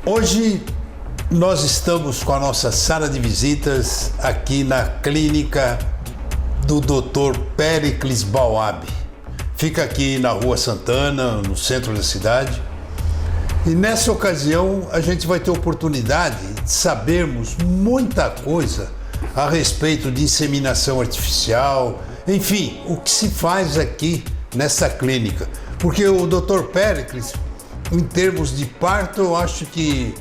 Hoje nós estamos com a nossa sala de visitas aqui na clínica do Dr. Péricles Bauab. Fica aqui na Rua Santana, no centro da cidade. E nessa ocasião a gente vai ter oportunidade de sabermos muita coisa a respeito de inseminação artificial, enfim, o que se faz aqui nessa clínica. Porque o Dr. Péricles, em termos de parto, eu acho que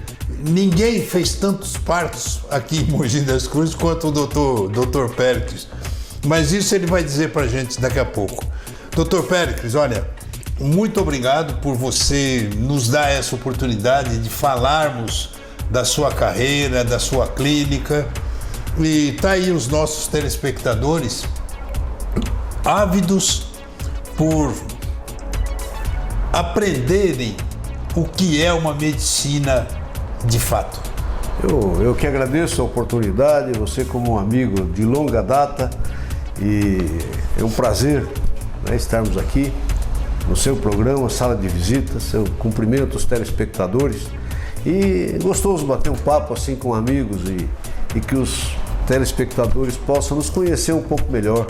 ninguém fez tantos partos aqui em Mogi das Cruzes quanto o Dr. Péricles. Mas isso ele vai dizer pra gente daqui a pouco. Dr. Péricles, olha, muito obrigado por você nos dar essa oportunidade de falarmos da sua carreira, da sua clínica. E tá aí os nossos telespectadores ávidos por aprenderem o que é uma medicina de fato. Eu que agradeço a oportunidade, você como um amigo de longa data, e é um prazer, né, estarmos aqui no seu programa, Sala de Visitas. Eu cumprimento os telespectadores e gostoso bater um papo assim com amigos e que os telespectadores possam nos conhecer um pouco melhor.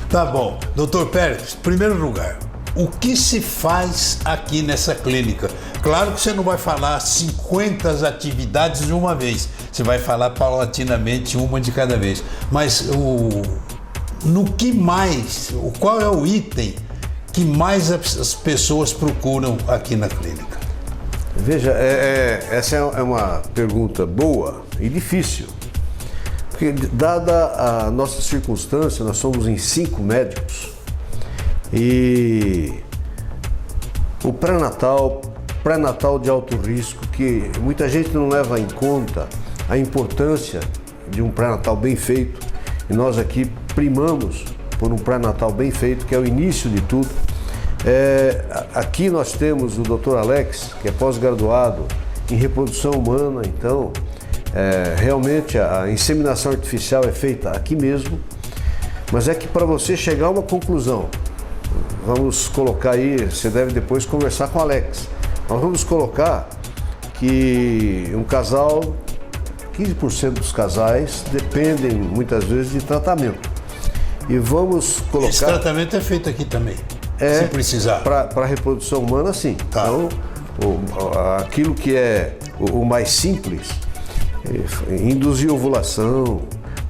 Tá bom. Dr. Péricles, em primeiro lugar, o que se faz aqui nessa clínica? Claro que você não vai falar 50 atividades de uma vez, você vai falar paulatinamente uma de cada vez. Mas no que mais, qual é o item que mais as pessoas procuram aqui na clínica? Veja, essa é uma pergunta boa e difícil, porque dada a nossa circunstância, nós somos em 5 médicos e o pré-natal de alto risco, que muita gente não leva em conta a importância de um pré-natal bem feito, e nós aqui primamos por um pré-natal bem feito, que é o início de tudo. Aqui nós temos o Dr. Alex, que é pós-graduado em reprodução humana, então realmente a inseminação artificial é feita aqui mesmo, mas é que para você chegar a uma conclusão, vamos colocar aí, você deve depois conversar com o Alex, nós vamos colocar que um casal, 15% dos casais dependem muitas vezes de tratamento, e vamos colocar... Esse tratamento é feito aqui também, se precisar. Para reprodução humana, sim. Tá. Então, aquilo que é o mais simples, induzir ovulação,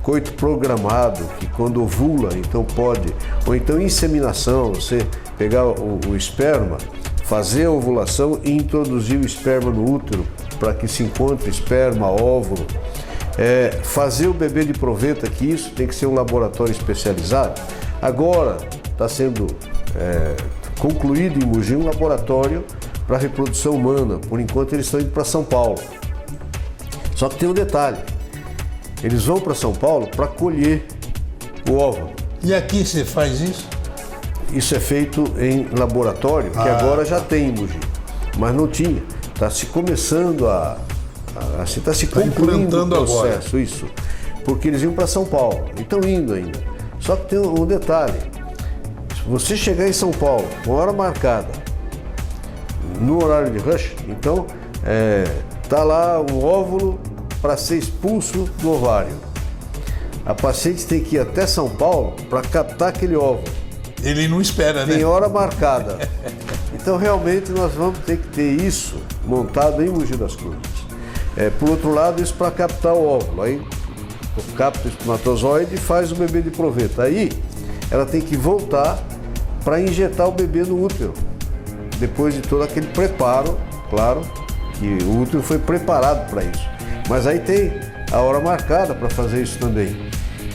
coito programado, que quando ovula, então pode, ou então inseminação, você pegar o esperma, fazer a ovulação e introduzir o esperma no útero para que se encontre esperma, óvulo, fazer o bebê de proveta, que isso tem que ser um laboratório especializado. Agora está sendo concluído em Mogi um laboratório para reprodução humana, por enquanto eles estão indo para São Paulo. Só que tem um detalhe, eles vão para São Paulo para colher o óvulo. E aqui você faz isso? Isso é feito em laboratório, que agora já tem em Mogi, mas não tinha. Está se começando está se concluindo o processo, agora. Isso, porque eles iam para São Paulo, e estão indo ainda. Só que tem um detalhe, se você chegar em São Paulo com hora marcada, no horário de rush, então está lá um óvulo para ser expulso do ovário. A paciente tem que ir até São Paulo para captar aquele óvulo. Ele não espera, né? Tem hora marcada. Então realmente nós vamos ter que ter isso montado em Mogi das Cruzes. Por outro lado, isso para captar o óvulo. Aí capta o espermatozoide e faz o bebê de proveta. Aí ela tem que voltar para injetar o bebê no útero. Depois de todo aquele preparo, claro que o útero foi preparado para isso. Mas aí tem a hora marcada para fazer isso também,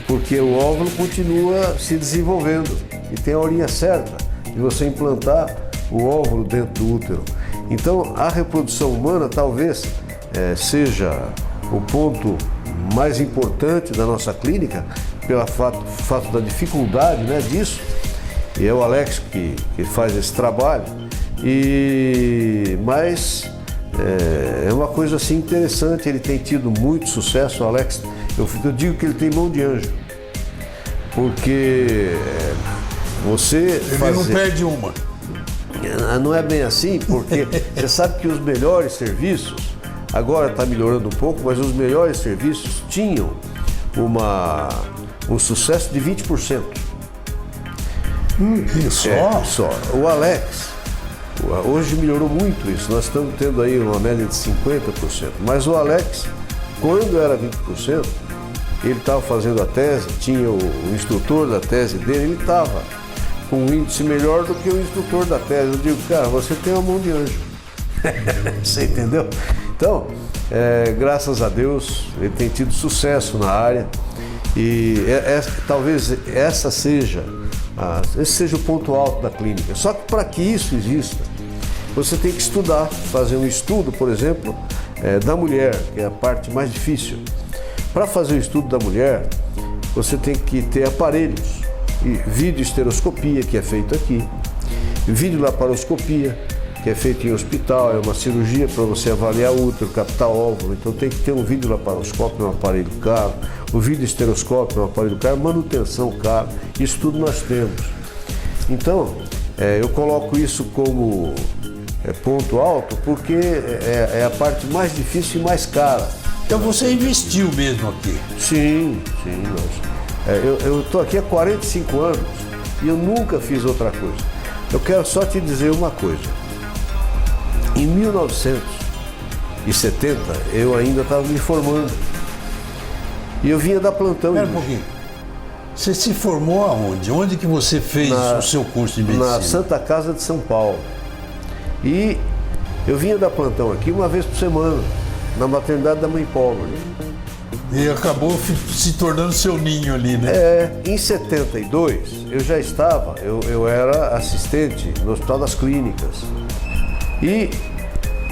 porque o óvulo continua se desenvolvendo e tem a horinha certa de você implantar o óvulo dentro do útero. Então a reprodução humana talvez seja o ponto mais importante da nossa clínica, pelo fato da dificuldade, né, disso, e é o Alex que faz esse trabalho, mas é uma coisa assim interessante, ele tem tido muito sucesso, o Alex. Eu digo que ele tem mão de anjo, porque você não perde uma. Não é bem assim, porque você sabe que os melhores serviços Agora está melhorando um pouco, mas os melhores serviços tinham um sucesso de 20%. Só? O Alex, hoje melhorou muito isso, nós estamos tendo aí uma média de 50%. Mas o Alex, quando era 20%, ele estava fazendo a tese, tinha o instrutor da tese dele, ele estava com um índice melhor do que o instrutor da tese. Eu digo, cara, você tem uma mão de anjo. Você entendeu? Então, graças a Deus, ele tem tido sucesso na área e talvez esse seja o ponto alto da clínica. Só que para que isso exista, você tem que estudar, fazer um estudo, por exemplo, da mulher, que é a parte mais difícil. Para fazer o estudo da mulher, você tem que ter aparelhos, videoesteroscopia, que é feito aqui, videolaparoscopia, que é feito em hospital, é uma cirurgia para você avaliar útero, captar óvulo, então tem que ter um videolaparoscópio, um aparelho caro, o videoesteroscópio, um aparelho caro, manutenção cara, isso tudo nós temos. Então, eu coloco isso como ponto alto porque é a parte mais difícil e mais cara. Então você investiu mesmo aqui? Sim. Eu estou aqui há 45 anos e eu nunca fiz outra coisa. Eu quero só te dizer uma coisa. Em 1970, eu ainda estava me formando. E eu vinha dar plantão. Espera um pouquinho. Você se formou aonde? Onde que você fez o seu curso de medicina? Na Santa Casa de São Paulo. E eu vinha dar plantão aqui uma vez por semana, na maternidade da mãe pobre. E acabou se tornando seu ninho ali, né? Em 72, eu já estava, eu era assistente no Hospital das Clínicas. E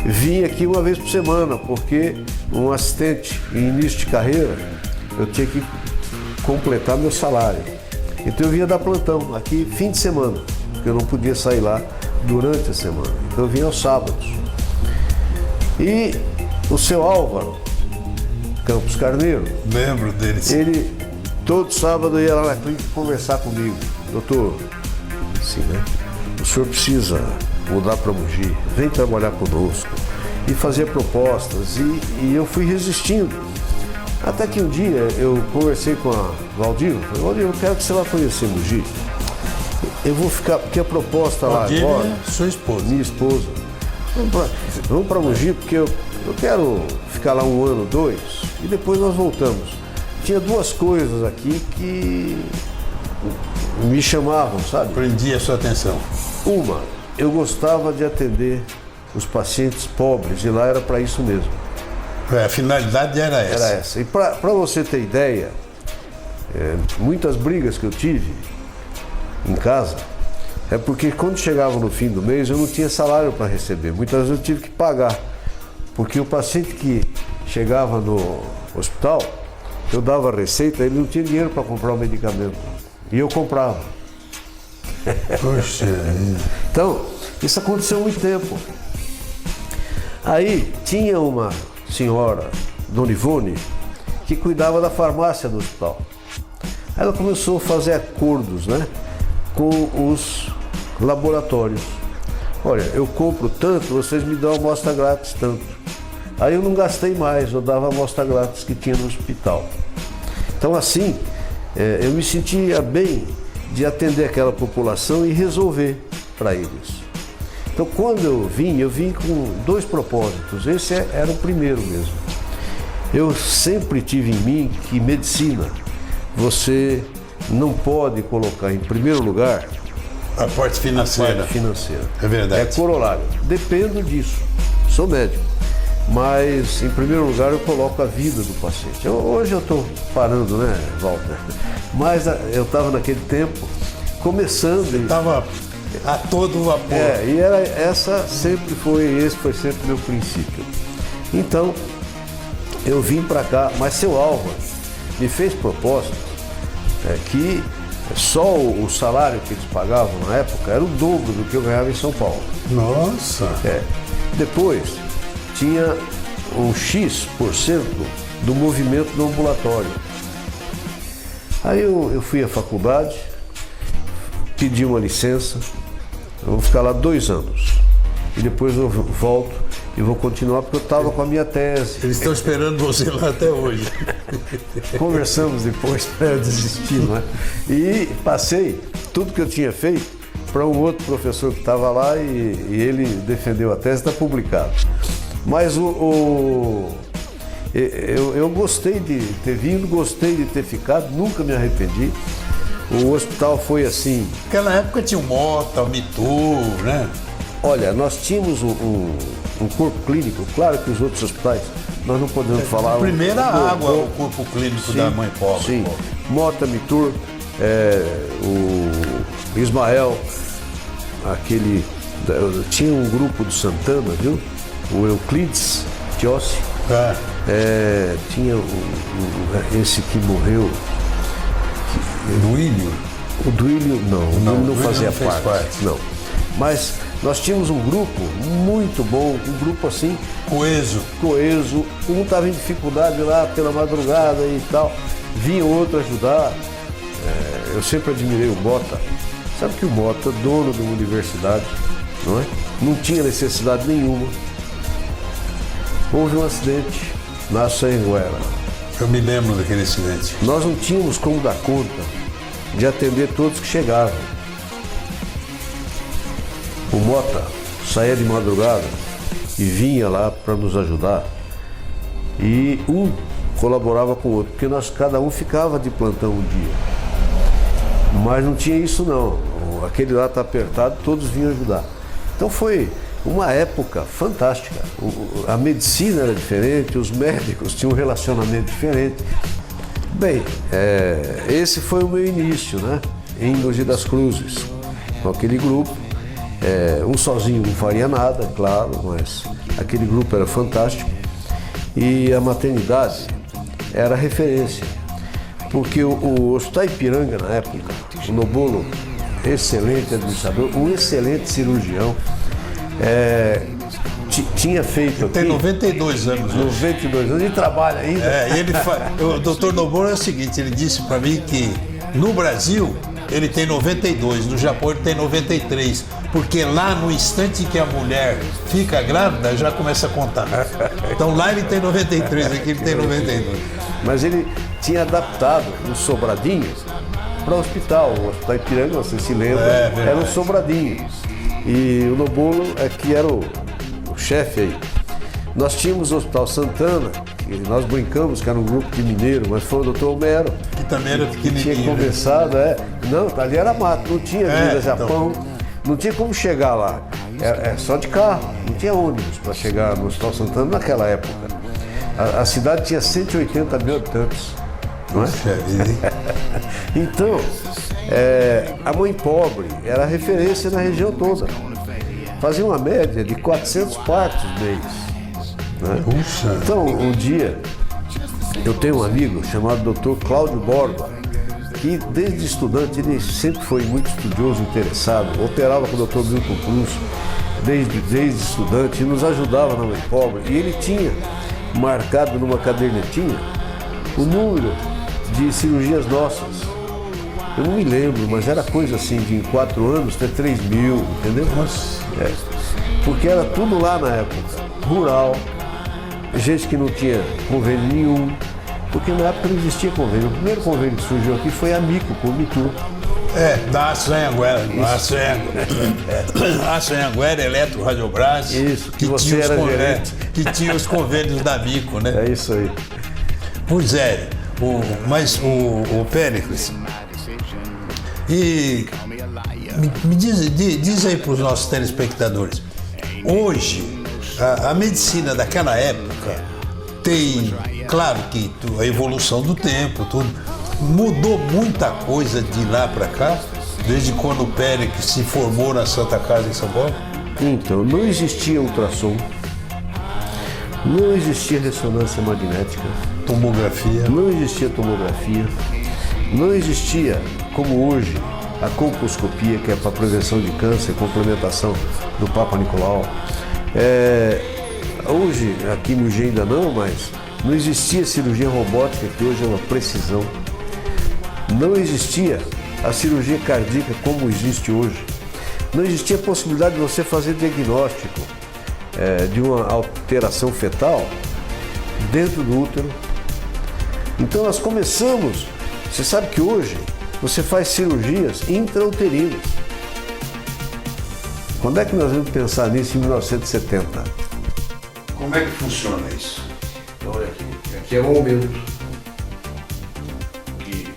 vim aqui uma vez por semana, porque um assistente em início de carreira, eu tinha que completar meu salário. Então eu vinha dar plantão aqui fim de semana, porque eu não podia sair lá durante a semana. Então eu vinha aos sábados. E o seu Álvaro Campos Carneiro, lembro dele. Ele todo sábado ia lá na clínica conversar comigo. Doutor, assim, né? O senhor precisa mudar para Mogi, vem trabalhar conosco. E fazia propostas e eu fui resistindo. Até que um dia eu conversei com a Valdir, falei, Valdir, eu quero que você vá conhecer Mogi. Eu vou ficar, porque a proposta Valdir lá agora... é sua esposa. Minha esposa. Vamos para Mogi, porque eu quero ficar lá 1 ano, 2, e depois nós voltamos. Tinha 2 coisas aqui que me chamavam, sabe? Prendi a sua atenção. Uma, eu gostava de atender os pacientes pobres, e lá era para isso mesmo. A finalidade era essa. Era essa. E para você ter ideia, muitas brigas que eu tive em casa, é porque quando chegava no fim do mês eu não tinha salário para receber. Muitas vezes eu tive que pagar, porque o paciente que chegava no hospital, eu dava a receita, ele não tinha dinheiro para comprar o medicamento. E eu comprava. Poxa. Então, isso aconteceu há muito tempo. Aí tinha uma senhora, Dona Ivone, que cuidava da farmácia do hospital. Aí ela começou a fazer acordos, né, com os laboratórios. Olha, eu compro tanto, vocês me dão a amostra grátis tanto. Aí eu não gastei mais, eu dava a amostra grátis que tinha no hospital. Então assim, eu me sentia bem de atender aquela população e resolver para eles. Então quando eu vim com 2 propósitos, esse era o primeiro mesmo. Eu sempre tive em mim que medicina, você não pode colocar em primeiro lugar a parte financeira. A parte financeira. É verdade. É corolário. Dependo disso. Sou médico. Mas, em primeiro lugar, eu coloco a vida do paciente. Hoje eu estou parando, né, Walter? Mas eu estava naquele tempo começando. Estava a todo vapor. E esse foi sempre o meu princípio. Então, eu vim para cá, mas seu Álvaro me fez proposta que só o salário que eles pagavam na época era o dobro do que eu ganhava em São Paulo. Nossa! Depois, tinha um X% do movimento do ambulatório. Aí eu fui à faculdade, pedi uma licença, eu vou ficar lá 2 anos. E depois eu volto e vou continuar porque eu estava com a minha tese. Eles estão esperando você lá até hoje. Conversamos depois para eu desistir, não é? E passei tudo que eu tinha feito para um outro professor que estava lá e ele defendeu a tese, está publicado. Mas eu gostei de ter vindo, gostei de ter ficado, nunca me arrependi. O hospital foi assim. Naquela época tinha o Mota, o Mitur, né? Olha, nós tínhamos um corpo clínico, claro que os outros hospitais, nós não podemos falar. Primeira água, o corpo clínico sim, da mãe pobre. Sim, Mota, Mitur, o Ismael, tinha um grupo do Santana, viu? O Euclides Tiossi. Tinha esse que morreu. Duílio? O Duílio não fazia parte. Não. Mas nós tínhamos um grupo muito bom, um grupo assim. Coeso. Um estava em dificuldade lá pela madrugada e tal. Vinha outro ajudar. Eu sempre admirei o Mota. Sabe que o Mota, dono de uma universidade, não é? Não tinha necessidade nenhuma. Houve um acidente na Anhanguera. Eu me lembro daquele acidente. Nós não tínhamos como dar conta de atender todos que chegavam. O Mota saía de madrugada e vinha lá para nos ajudar. E um colaborava com o outro, porque cada um ficava de plantão um dia. Mas não tinha isso não. Aquele lá está apertado, todos vinham ajudar. Então foi uma época fantástica. A medicina era diferente, os médicos tinham um relacionamento diferente. Bem, esse foi o meu início, né? Em Mogi das Cruzes, com aquele grupo. Um sozinho não faria nada, claro, mas aquele grupo era fantástico. E a maternidade era referência, porque o Hospital Ipiranga, na época, o Nobolo, excelente administrador, um excelente cirurgião, tinha feito. Tem 92 anos. 92 anos e trabalha ainda. O doutor Nobolo é o seguinte, ele disse para mim que no Brasil ele tem 92, no Japão ele tem 93, porque lá no instante que a mulher fica grávida já começa a contar. Então lá ele tem 93, aqui ele tem 92. Mas ele tinha adaptado os sobradinhos para o hospital. O Hospital Ipiranga, você se lembra, era um sobradinho. E o Nobolo que era o chefe aí. Nós tínhamos o Hospital Santana, e nós brincamos que era um grupo de mineiro, mas foi o doutor Homero. Que também era pequenininho. Tinha começado, Não, ali era mato, não tinha Avenida Japão, não tinha como chegar lá. Só de carro, não tinha ônibus para chegar no Hospital Santana naquela época. A cidade tinha 180 mil habitantes. Não é? Então, a mãe pobre era referência na região toda. Fazia uma média de 400 partos mês. Né? Então, um dia, eu tenho um amigo chamado Dr. Cláudio Borba, que desde estudante, ele sempre foi muito estudioso, interessado, operava com o Dr. Milton Cruz, desde estudante, e nos ajudava na mãe pobre. E ele tinha marcado numa cadernetinha o número de cirurgias nossas. Eu não me lembro, mas era coisa assim, de em 4 anos ter 3 mil, entendeu? Porque era tudo lá na época, rural, gente que não tinha convênio nenhum, porque na época não existia convênio. O primeiro convênio que surgiu aqui foi a Mico, com o Mitur. Da Anhanguera, Anhanguera, Eletro Radiobras. Isso, que você era gerente. Que tinha os convênios da Mico, né? É isso aí. Pois é, mas o Péricles, e me diz aí para os nossos telespectadores, hoje, a medicina daquela época tem, claro que a evolução do tempo, tudo, mudou muita coisa de lá para cá, desde quando o Péricles se formou na Santa Casa em São Paulo? Então, não existia ultrassom, não existia ressonância magnética, não existia tomografia, não existia, como hoje, a colposcopia, que é para prevenção de câncer, complementação do Papa Nicolau. Hoje, aqui no Mogi ainda não, mas não existia cirurgia robótica, que hoje é uma precisão. Não existia a cirurgia cardíaca como existe hoje. Não existia a possibilidade de você fazer diagnóstico de uma alteração fetal dentro do útero. Então nós começamos, você sabe que hoje você faz cirurgias intrauterinas. Quando é que nós vamos pensar nisso em 1970? Como é que funciona isso? Olha aqui é um aumento que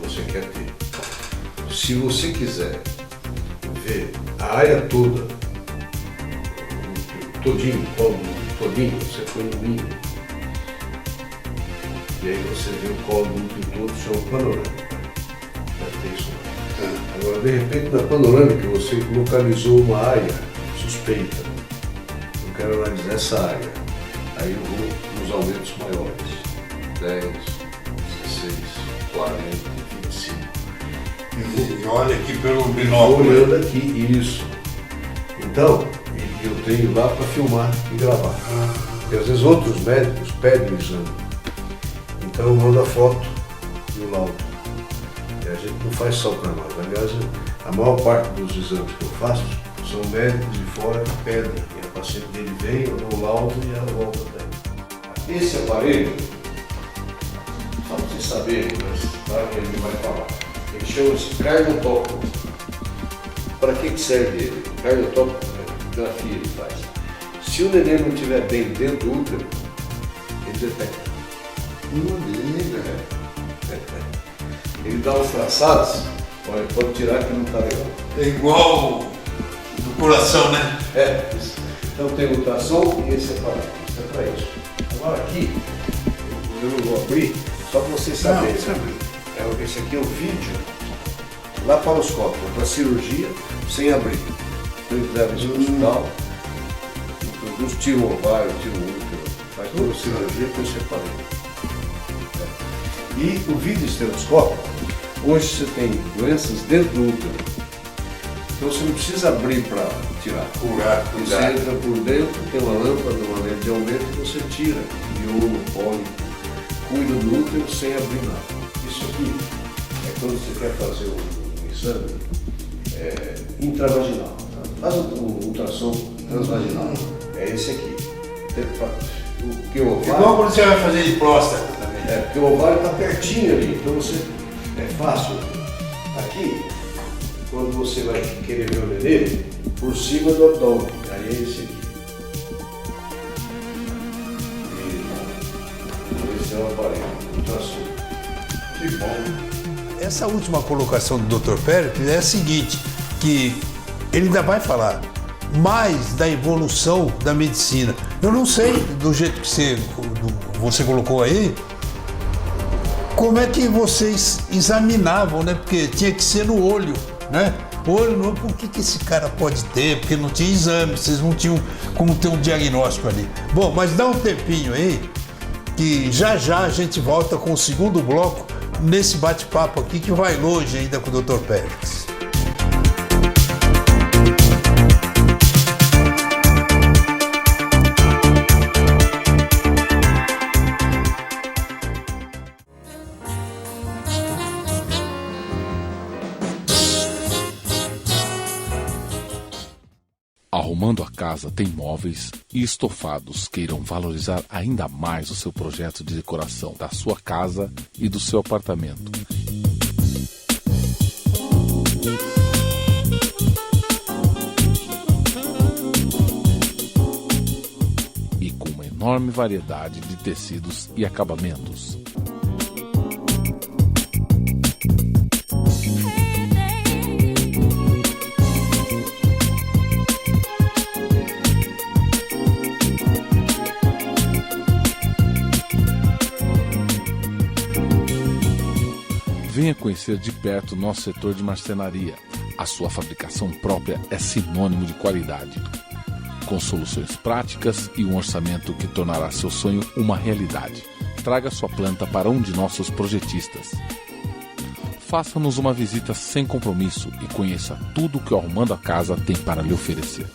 você quer ter. Se você quiser ver a área toda, todinho, você põe no mínimo. E aí você vê o colo do útero todo, chama panorâmica. Deve ter isso. Agora, de repente, na panorâmica, você localizou uma área suspeita. Eu quero analisar essa área. Aí eu vou nos aumentos maiores. 10, 16, 40, 25. E olha aqui pelo Estou binóculo. olhando aqui, isso. Então, eu tenho lá para filmar e gravar. Porque às vezes outros médicos pedem o exame. Então eu mando a foto e o laudo. E a gente não faz só para nós. Aliás, a maior parte dos exames que eu faço são médicos de fora que pedem. E a paciente dele vem, eu dou o laudo e ela volta daí. Esse aparelho, só para vocês saberem, mas claro que ele vai falar. Ele chama-se cardiotôpico. Para que serve ele? Cardiotôpico, grafia ele faz. Se o neném não estiver bem dentro do útero, ele detecta. Ele dá uns traçados, olha, pode tirar que não está legal. É igual do coração, né? Então tem ultrassom e esse aparelho. Isso é para isso. Agora aqui, eu não vou abrir, só para vocês saberem. Esse aqui é o vídeo laparoscópico, para cirurgia sem abrir. Então eles levam isso no hospital, uns tiram o ovário, tiram o útero, faz toda a cirurgia com esse aparelho. E o videoestereoscópio, hoje você tem doenças dentro do útero. Então você não precisa abrir para tirar. Você entra por dentro, tem uma lâmpada, uma lente de aumento e você tira. Miolo, pólipo, cuida do útero sem abrir nada. Isso aqui é quando você quer fazer um exame intravaginal. Tá? Faz um ultrassom transvaginal. É esse aqui. Igual quando você vai fazer de próstata também. Porque o ovário está pertinho ali, então é fácil. Aqui, quando você vai querer ver o nenê, por cima do abdômen, aí é esse aqui. Esse é o aparelho, ultrassom. Que bom. Essa última colocação do Dr. Péricles é a seguinte, que ele ainda vai falar mais da evolução da medicina. Eu não sei, do jeito que você colocou aí, como é que vocês examinavam, né? Porque tinha que ser no olho, né? Olho, não, por que esse cara pode ter? Porque não tinha exame, vocês não tinham como ter um diagnóstico ali. Bom, mas dá um tempinho aí, que já a gente volta com o segundo bloco nesse bate-papo aqui, que vai longe ainda com o Dr. Péricles. Arrumando a Casa tem móveis e estofados que irão valorizar ainda mais o seu projeto de decoração da sua casa e do seu apartamento. E com uma enorme variedade de tecidos e acabamentos. Venha conhecer de perto o nosso setor de marcenaria. A sua fabricação própria é sinônimo de qualidade. Com soluções práticas e um orçamento que tornará seu sonho uma realidade. Traga sua planta para um de nossos projetistas. Faça-nos uma visita sem compromisso e conheça tudo o que o Arrumando a Casa tem para lhe oferecer.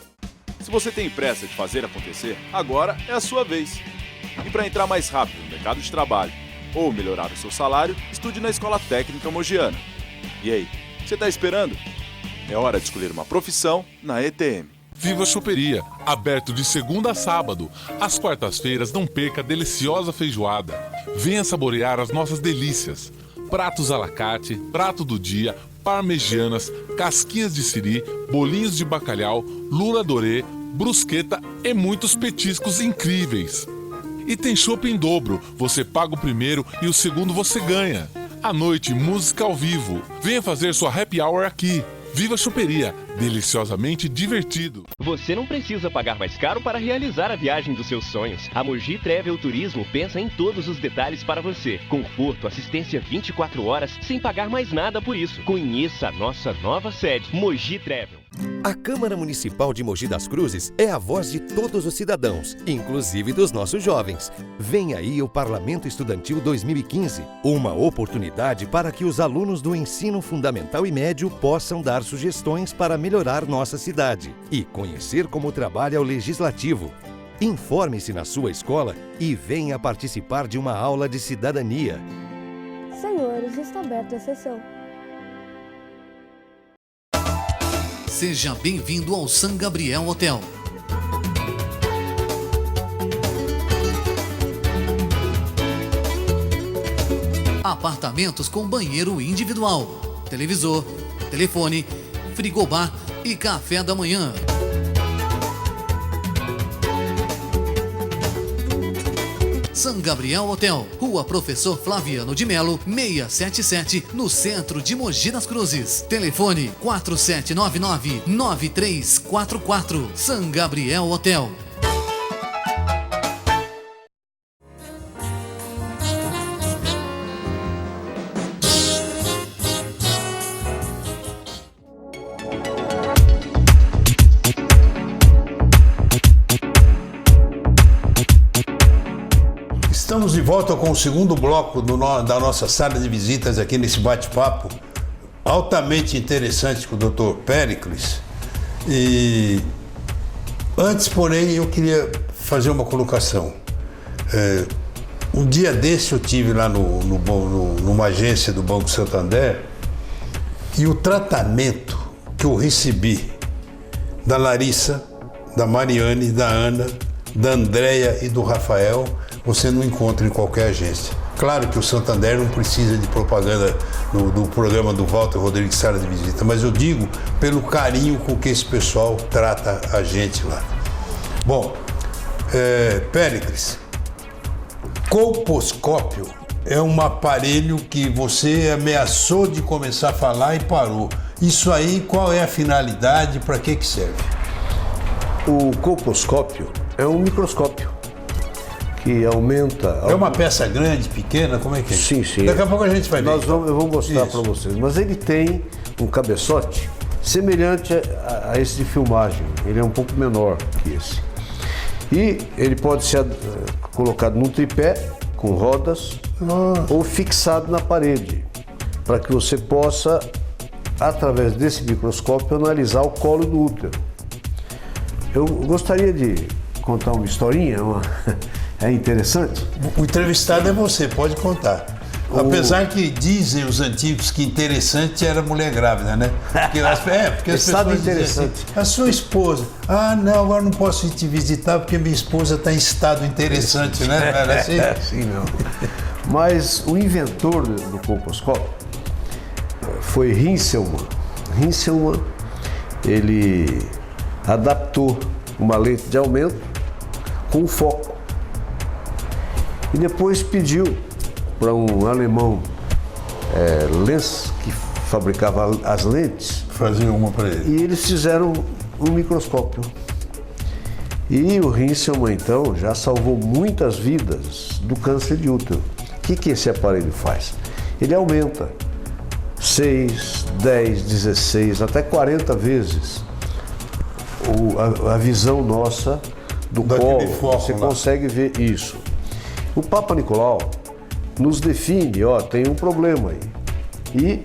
Se você tem pressa de fazer acontecer, agora é a sua vez. E para entrar mais rápido no mercado de trabalho ou melhorar o seu salário, estude na Escola Técnica Mogiana. E aí, você está esperando? É hora de escolher uma profissão na ETM. Viva Choperia, aberto de segunda a sábado. Às quartas-feiras não perca a deliciosa feijoada. Venha saborear as nossas delícias. Pratos à la carte, prato do dia, parmegianas, casquinhas de siri, bolinhos de bacalhau, lula dorê, brusqueta e muitos petiscos incríveis. E tem chopp em dobro, você paga o primeiro e o segundo você ganha. À noite, música ao vivo. Venha fazer sua happy hour aqui. Viva Choperia, deliciosamente divertido. Você não precisa pagar mais caro para realizar a viagem dos seus sonhos. A Mogi Travel Turismo pensa em todos os detalhes para você. Conforto, assistência 24 horas, sem pagar mais nada por isso. Conheça a nossa nova sede, Mogi Travel. A Câmara Municipal de Mogi das Cruzes é a voz de todos os cidadãos, inclusive dos nossos jovens. Vem aí o Parlamento Estudantil 2015, uma oportunidade para que os alunos do ensino fundamental e médio possam dar sugestões para melhorar nossa cidade e conhecer como trabalha o Legislativo. Informe-se na sua escola e venha participar de uma aula de cidadania. Senhores, está aberta a sessão. Seja bem-vindo ao San Gabriel Hotel. Apartamentos com banheiro individual, televisor, telefone, frigobar e café da manhã. San Gabriel Hotel, Rua Professor Flaviano de Melo, 677, no centro de Mogi das Cruzes. Telefone 4799-9344. San Gabriel Hotel. Estamos de volta com o segundo bloco da nossa sala de visitas aqui nesse bate-papo altamente interessante com o Dr. Péricles. E antes, porém, eu queria fazer uma colocação. Um dia desse eu tive lá numa agência do Banco Santander e o tratamento que eu recebi da Larissa, da Mariane, da Ana, da Andréia e do Rafael, você não encontra em qualquer agência. Claro que o Santander não precisa de propaganda do programa do Walter Rodrigues Sala de Visita, mas eu digo pelo carinho com que esse pessoal trata a gente lá. Bom, Péricles, colposcópio é um aparelho que você ameaçou de começar a falar e parou. Isso aí, qual é a finalidade, para que serve? O colposcópio é um microscópio que aumenta... É uma peça grande, pequena? Como é que é? Sim, sim. Daqui a pouco a gente vai ver. Eu vou mostrar para vocês. Mas ele tem um cabeçote semelhante a esse de filmagem. Ele é um pouco menor que esse. E ele pode ser colocado num tripé com rodas ou fixado na parede, para que você possa, através desse microscópio, analisar o colo do útero. Eu gostaria de contar uma historinha, é interessante. O entrevistado é você, pode contar. Apesar que dizem os antigos que interessante era mulher grávida, né? Porque as pessoas dizem assim, a sua esposa, não, agora não posso ir te visitar porque minha esposa está em estado interessante, né? Não era assim? Sim, não. Mas o inventor do colposcópio foi Hinselmann. Hinselmann, ele adaptou uma lente de aumento com foco. E depois pediu para um alemão, Lenz, que fabricava as lentes, fazer uma para ele. E eles fizeram um microscópio. E o Hinselmann, então, já salvou muitas vidas do câncer de útero. O que esse aparelho faz? Ele aumenta 6, 10, 16, até 40 vezes a visão nossa do colo. Você consegue ver isso. O Papa Nicolau nos define, tem um problema aí. E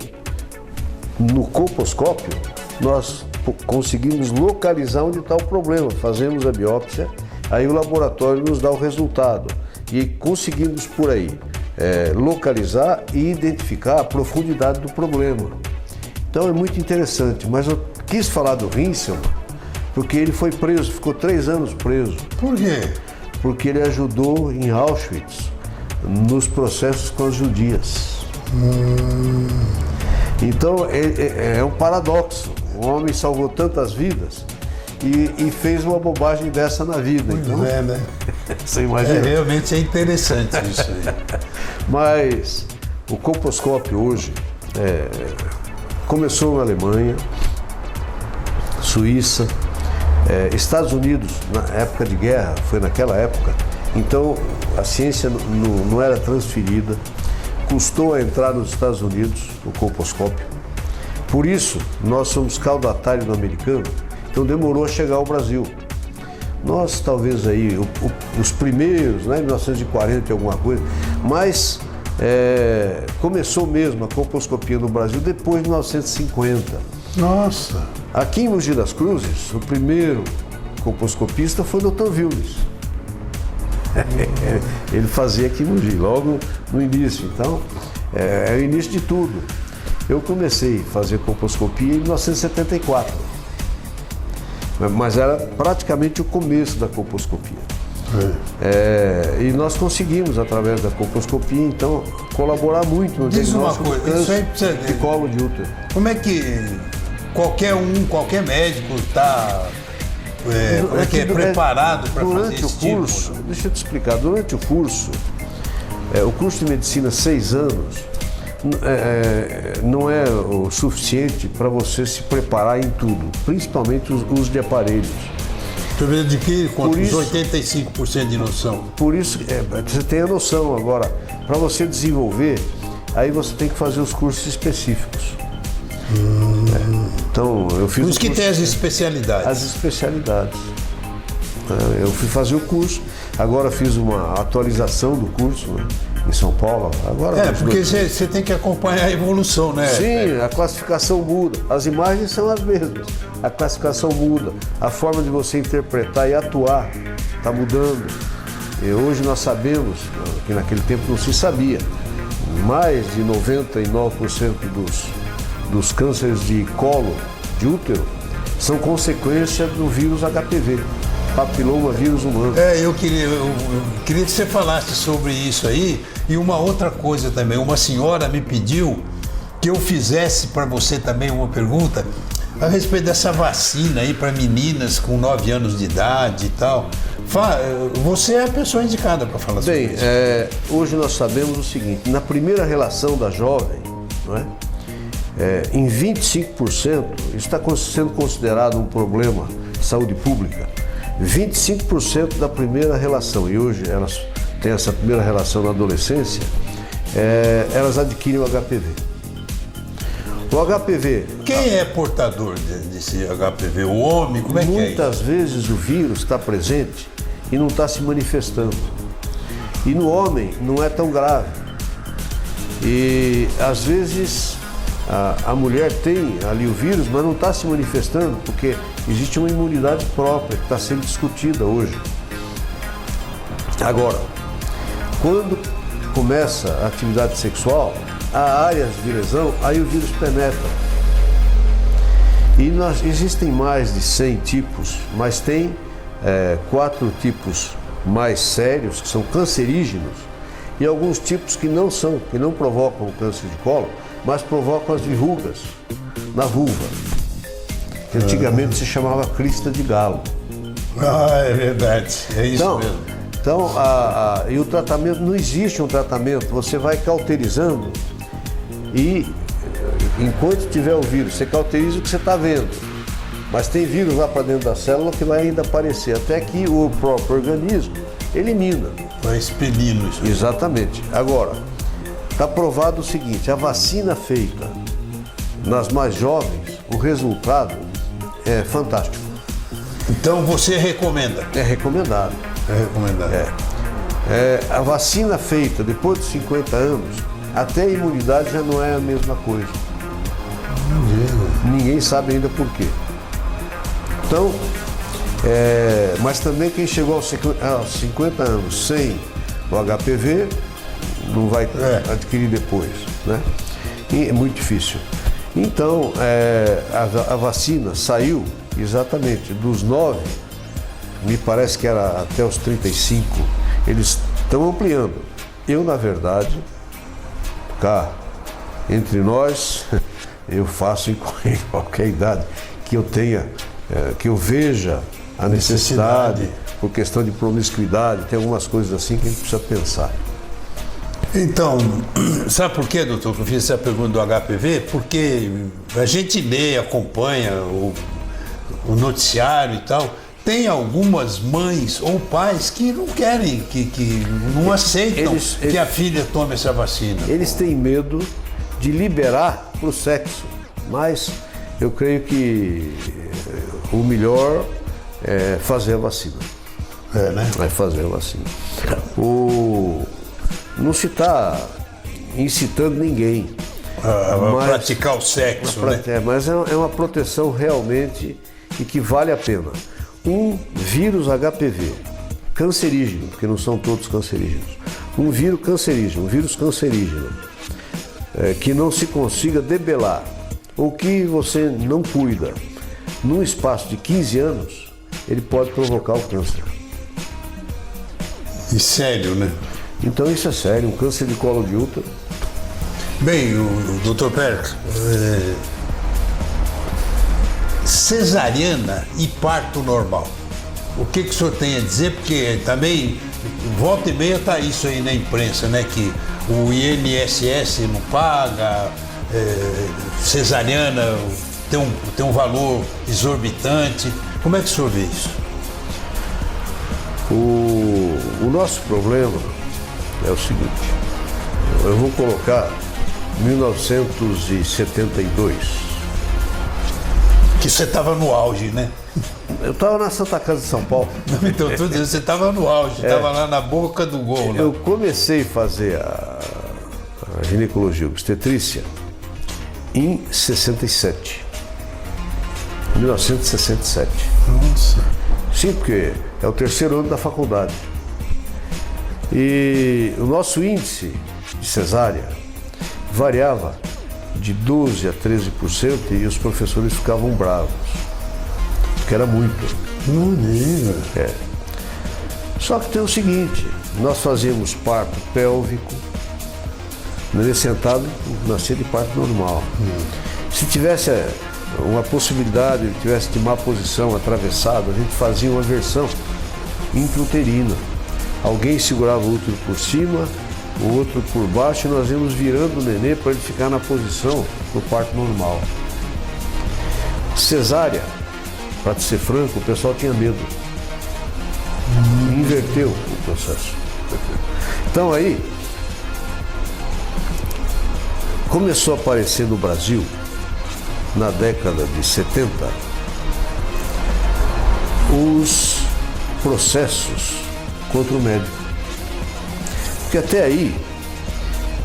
no colposcópio nós conseguimos localizar onde está o problema. Fazemos a biópsia, aí o laboratório nos dá o resultado. E conseguimos por aí localizar e identificar a profundidade do problema. Então é muito interessante, mas eu quis falar do Hinselmann Porque ele foi preso, ficou 3 anos preso. Por quê? Porque ele ajudou em Auschwitz nos processos com as judias. Então é um paradoxo. O homem salvou tantas vidas e fez uma bobagem dessa na vida. Então, Né? você imagina? Realmente é interessante isso aí. Mas o colposcópio hoje começou na Alemanha, Suíça, Estados Unidos, na época de guerra, foi naquela época. Então a ciência não era transferida, custou a entrar nos Estados Unidos o colposcópio. Por isso, nós somos caudatário do americano, então demorou a chegar ao Brasil. Nós, talvez aí, os primeiros, né, em 1940 e alguma coisa, mas começou mesmo a colposcopia no Brasil depois de 1950. Nossa! Aqui em Mogi das Cruzes, o primeiro colposcopista foi o Dr. Willis. Ele fazia aqui em Mogi, logo no início. Então, é o início de tudo. Eu comecei a fazer colposcopia em 1974, mas era praticamente o começo da colposcopia. E nós conseguimos, através da colposcopia, então, colaborar muito no diagnóstico do câncer de colo de útero. Como é que qualquer médico está preparado para fazer esse curso? Deixa eu te explicar. Durante o curso de medicina 6 anos, não é o suficiente para você se preparar em tudo, principalmente o uso de aparelhos. Você adquire quanto? Uns 85% de noção. Por isso, você tem a noção. Agora, para você desenvolver, aí você tem que fazer os cursos específicos. Então, eu fiz. Por isso que tem as especialidades. As especialidades. Eu fui fazer o curso, agora fiz uma atualização do curso, né, em São Paulo. Agora, porque você tem que acompanhar a evolução, né? Sim, a classificação muda. As imagens são as mesmas. A classificação muda. A forma de você interpretar e atuar está mudando. E hoje nós sabemos, que naquele tempo não se sabia, mais de 99% dos cânceres de colo, de útero, são consequência do vírus HPV, papiloma vírus humano. Eu queria que você falasse sobre isso aí. E uma outra coisa também, uma senhora me pediu que eu fizesse para você também uma pergunta a respeito dessa vacina aí para meninas com 9 anos de idade e tal. Você é a pessoa indicada para falar sobre isso. Hoje nós sabemos o seguinte: na primeira relação da jovem, não é? Em 25%, isso está sendo considerado um problema de saúde pública, 25% da primeira relação, e hoje elas têm essa primeira relação na adolescência, elas adquirem o HPV. O HPV... Quem é portador desse HPV? O homem? Como é que é? Muitas vezes o vírus está presente e não está se manifestando. E no homem não é tão grave. E às vezes a mulher tem ali o vírus, mas não está se manifestando porque existe uma imunidade própria que está sendo discutida hoje. Agora, quando começa a atividade sexual, há áreas de lesão, aí o vírus penetra. E existem mais de 100 tipos, mas tem 4 tipos mais sérios, que são cancerígenos, e alguns tipos que não provocam o câncer de colo, mas provocam as verrugas na vulva, que antigamente se chamava crista de galo. É verdade, é isso mesmo. Então, e o tratamento, não existe um tratamento, você vai cauterizando e enquanto tiver o vírus, você cauteriza o que você está vendo. Mas tem vírus lá para dentro da célula que vai ainda aparecer, até que o próprio organismo elimina. Vai expelindo isso. Exatamente. Agora, está provado o seguinte: a vacina feita nas mais jovens, o resultado é fantástico. Então você recomenda? É recomendado. É recomendado. A vacina feita depois de 50 anos, até a imunidade já não é a mesma coisa. Ninguém sabe ainda por quê. Então, mas também quem chegou aos 50 anos sem o HPV não vai adquirir depois, né? E é muito difícil. Então, a vacina saiu Exatamente. Dos 9, me parece que era até os 35, eles estão ampliando. Eu, na verdade, cá, entre nós, eu faço em qualquer idade que eu tenha, que eu veja a necessidade, por questão de promiscuidade, tem algumas coisas assim que a gente precisa pensar. Então, sabe por quê, doutor, que eu fiz essa pergunta do HPV? Porque a gente lê, acompanha o noticiário e tal, tem algumas mães ou pais que não querem, que não aceitam que a filha tome essa vacina. Eles têm medo de liberar para o sexo, mas eu creio que o melhor é fazer a vacina. É, né? É fazer a vacina. Não se está incitando ninguém a praticar o sexo, né? Mas é uma proteção realmente e que vale a pena. Um vírus HPV cancerígeno, porque não são todos cancerígenos, um vírus cancerígeno, que não se consiga debelar, ou que você não cuida, num espaço de 15 anos, ele pode provocar o câncer. E sério, né? Então isso é sério, um câncer de colo de útero. Bem, o doutor Pérez, cesariana e parto normal. O que o senhor tem a dizer? Porque também, volta e meia está isso aí na imprensa, né? Que o INSS não paga, cesariana tem um valor exorbitante. Como é que o senhor vê isso? O nosso problema é o seguinte, eu vou colocar 1972. Que você estava no auge, né? Eu estava na Santa Casa de São Paulo. Então, tudo isso, você estava no auge, estava lá na boca do gol. Eu comecei a fazer a ginecologia obstetrícia em 67. 1967. Nossa. Sim, porque é o terceiro ano da faculdade. E o nosso índice de cesárea variava de 12% a 13% e os professores ficavam bravos, porque era muito. Não diga. Só que tem o seguinte, nós fazíamos parto pélvico, neném sentado, nascia de parto normal. Se tivesse uma possibilidade, ele tivesse de má posição, atravessado, a gente fazia uma versão intrauterina. Alguém segurava o útero por cima, o outro por baixo, e nós íamos virando o nenê para ele ficar na posição do parto normal. Cesárea, para ser franco, o pessoal tinha medo. Inverteu o processo. Então aí, começou a aparecer no Brasil, na década de 70, os processos contra o médico. Porque até aí,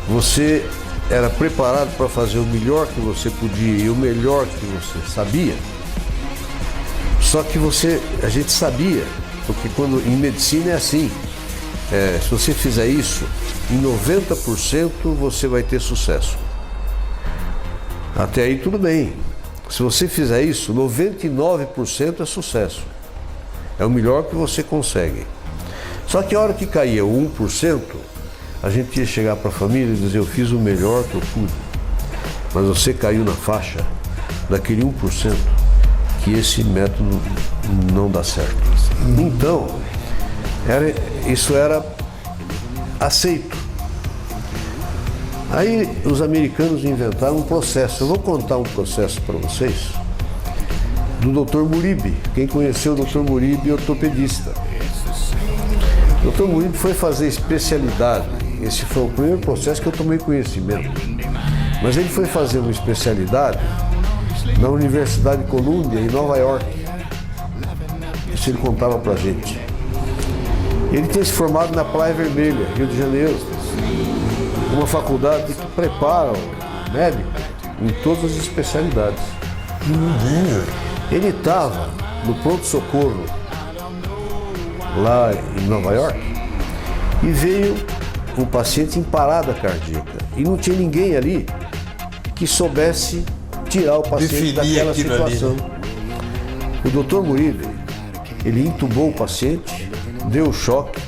você era preparado para fazer o melhor que você podia e o melhor que você sabia. Só que a gente sabia, porque quando em medicina é assim, se você fizer isso, em 90% você vai ter sucesso. Até aí tudo bem. Se você fizer isso, 99% é sucesso. É o melhor que você consegue. Só que a hora que caía o 1%, a gente ia chegar para a família e dizer, eu fiz o melhor que eu pude. Mas você caiu na faixa daquele 1%, que esse método não dá certo. Então, isso era aceito. Aí os americanos inventaram um processo. Eu vou contar um processo para vocês do Dr. Muribe. Quem conheceu o Dr. Muribe, ortopedista. O Dr. Muribe foi fazer especialidade. Esse foi o primeiro processo que eu tomei conhecimento. Mas ele foi fazer uma especialidade na Universidade de Columbia, em Nova York. Isso ele contava pra gente. Ele tinha se formado na Praia Vermelha, Rio de Janeiro. Uma faculdade que prepara o médico em todas as especialidades. Ele estava no pronto-socorro lá em Nova York e veio um paciente em parada cardíaca e não tinha ninguém ali que soubesse tirar o paciente daquela situação. O Dr. Murilo, ele intubou o paciente, deu choque,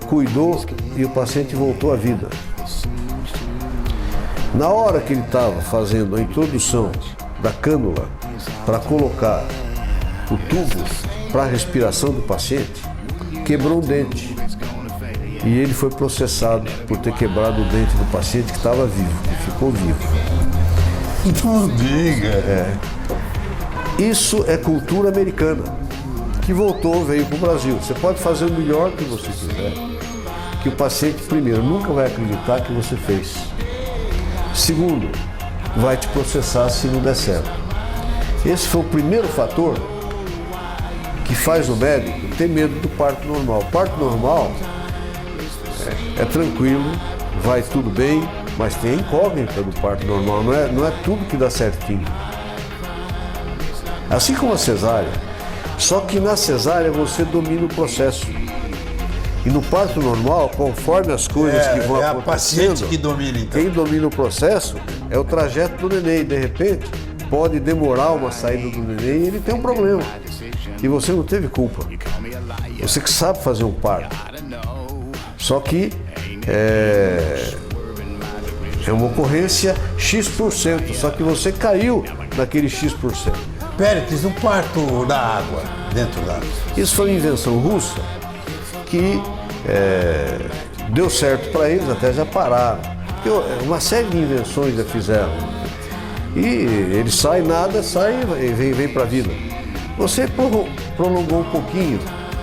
cuidou e o paciente voltou à vida. Na hora que ele estava fazendo a introdução da cânula para colocar o tubo para a respiração do paciente, quebrou um dente. E ele foi processado por ter quebrado o dente do paciente que estava vivo, que ficou vivo. Não diga. Isso é cultura americana, que voltou, veio para o Brasil. Você pode fazer o melhor que você quiser, que o paciente, primeiro, nunca vai acreditar que você fez. Segundo, vai te processar se não der certo. Esse foi o primeiro fator que faz o médico ter medo do parto normal. O parto normal é tranquilo, vai tudo bem, mas tem a incógnita do parto normal, não é tudo que dá certinho. Assim como a cesárea, só que na cesárea você domina o processo. E no parto normal, conforme as coisas que vão É a acontecendo, paciente que domina, então. quem domina o processo é o trajeto do neném. E de repente, pode demorar uma saída do neném e ele tem um problema. E você não teve culpa. Você que sabe fazer um parto. Só que é uma ocorrência X%, só que você caiu naquele X%. Péricles, um parto na água, dentro da água. Isso foi uma invenção russa que deu certo para eles, até já pararam. Porque uma série de invenções já fizeram. E ele sai, nada, sai e vem para a vida. Você prolongou um pouquinho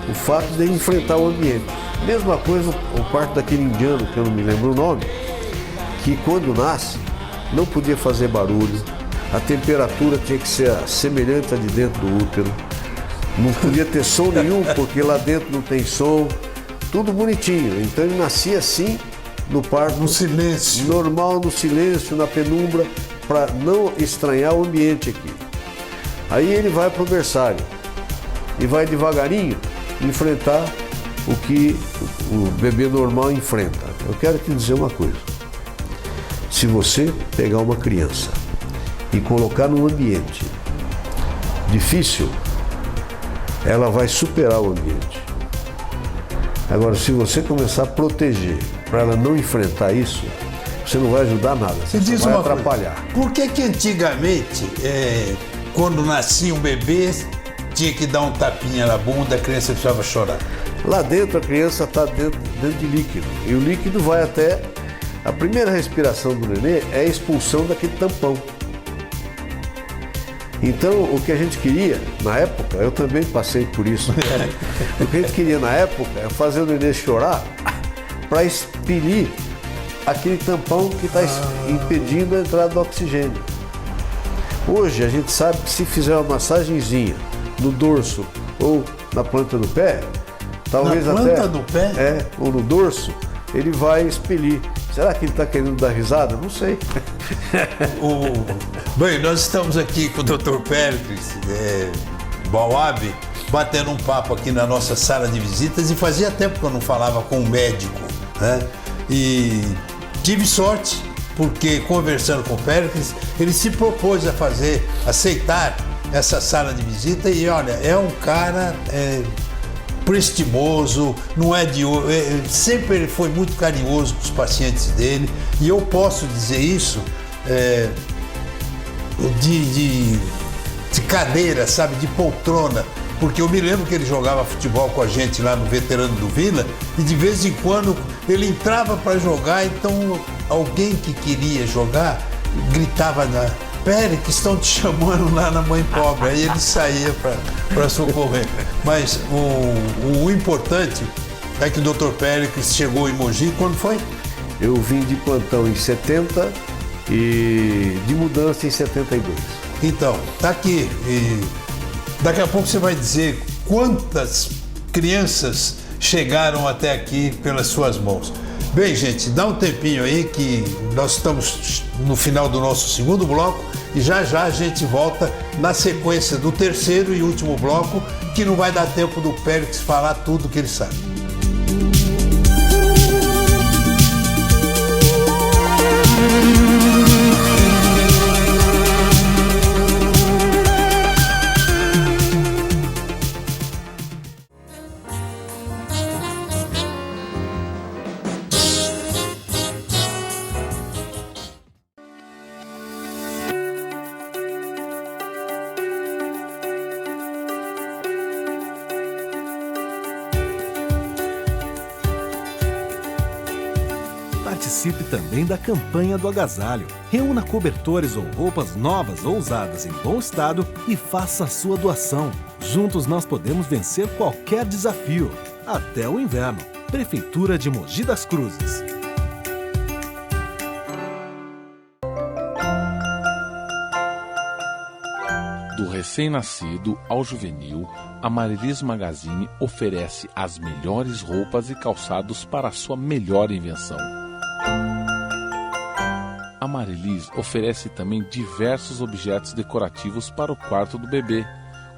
o fato de enfrentar o ambiente. Mesma coisa o parto daquele indiano, que eu não me lembro o nome, que quando nasce não podia fazer barulho, a temperatura tinha que ser semelhante à de dentro do útero, não podia ter som nenhum, porque lá dentro não tem som, tudo bonitinho. Então ele nascia assim, no parto, No silêncio. normal, no silêncio, na penumbra, para não estranhar o ambiente aqui. Aí ele vai para o berçário e vai devagarinho enfrentar o que o bebê normal enfrenta. Eu quero te dizer uma coisa. Se você pegar uma criança e colocar num ambiente difícil, ela vai superar o ambiente. Agora, se você começar a proteger para ela não enfrentar isso, você não vai ajudar nada, você diz vai uma atrapalhar. coisa, por que antigamente, quando nascia um bebê, tinha que dar um tapinha na bunda, a criança precisava chorar? Lá dentro a criança está dentro de líquido e o líquido vai até... A primeira respiração do nenê é a expulsão daquele tampão. Então o que a gente queria na época, eu também passei por isso, o que a gente queria na época é fazer o nenê chorar para expelir aquele tampão que está impedindo a entrada do oxigênio. Hoje a gente sabe que se fizer uma massagenzinha no dorso ou na planta do pé, talvez Na até planta do pé? ou no dorso, ele vai expelir. Será que ele está querendo dar risada? Não sei. Bem, nós estamos aqui com o Dr. Péricles Bauab, batendo um papo aqui na nossa sala de visitas, e fazia tempo que eu não falava com um médico, né? E tive sorte, porque conversando com o Péricles, ele se propôs a aceitar essa sala de visita, e olha, é um cara prestimoso, não é de sempre ele foi muito carinhoso com os pacientes dele, e eu posso dizer isso de cadeira, sabe, de poltrona, porque eu me lembro que ele jogava futebol com a gente lá no Veterano do Vila, e de vez em quando ele entrava para jogar, então alguém que queria jogar gritava Péricles, estão te chamando lá na Mãe Pobre. Aí ele saía para socorrer. Mas o importante é que o Dr. Péricles chegou em Mogi, quando foi? Eu vim de plantão em 70 e de mudança em 72. Então, tá aqui. E daqui a pouco você vai dizer quantas crianças chegaram até aqui pelas suas mãos. Bem, gente, dá um tempinho aí que nós estamos no final do nosso segundo bloco e já já a gente volta na sequência do terceiro e último bloco, que não vai dar tempo do Péricles falar tudo que ele sabe. Participe também da campanha do agasalho. Reúna cobertores ou roupas novas ou usadas em bom estado e faça a sua doação. Juntos nós podemos vencer qualquer desafio, até o inverno. Prefeitura de Mogi das Cruzes. Do recém-nascido ao juvenil, a Marilis Magazine oferece as melhores roupas e calçados para a sua melhor invenção. A Marilis oferece também diversos objetos decorativos para o quarto do bebê.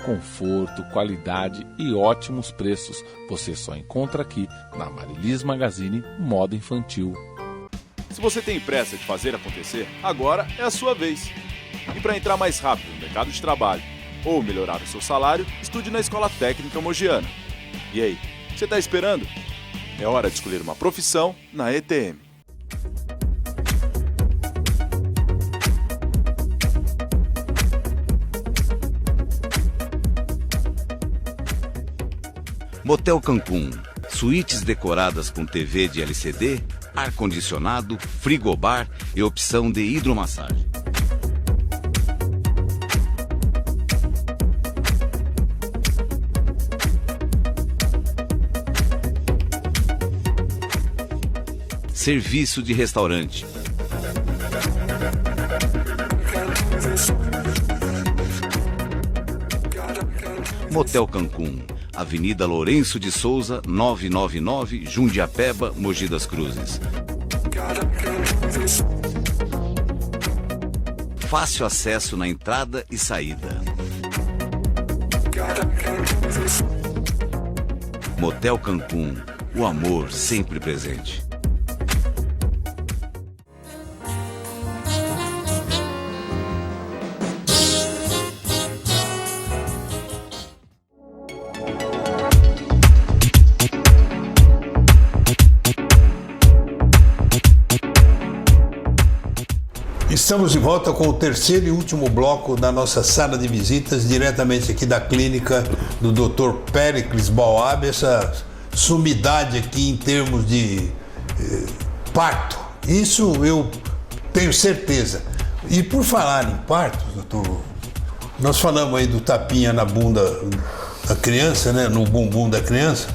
Conforto, qualidade e ótimos preços você só encontra aqui na Marilis Magazine Moda Infantil. Se você tem pressa de fazer acontecer, agora é a sua vez. E para entrar mais rápido no mercado de trabalho ou melhorar o seu salário, estude na Escola Técnica Mogiana. E aí, o que você está esperando? É hora de escolher uma profissão na ETM. Motel Cancún. Suítes decoradas com TV de LCD, ar-condicionado, frigobar e opção de hidromassagem. Serviço de restaurante. Motel Cancún, Avenida Lourenço de Souza, 999, Jundiapeba, Mogi das Cruzes. Fácil acesso na entrada e saída. Motel Cancún, o amor sempre presente. Estamos de volta com o terceiro e último bloco da nossa sala de visitas, diretamente aqui da clínica do Dr. Péricles Bauab, essa sumidade aqui em termos de parto. Isso eu tenho certeza. E por falar em parto, doutor, nós falamos aí do tapinha na bunda da criança, né, no bumbum da criança,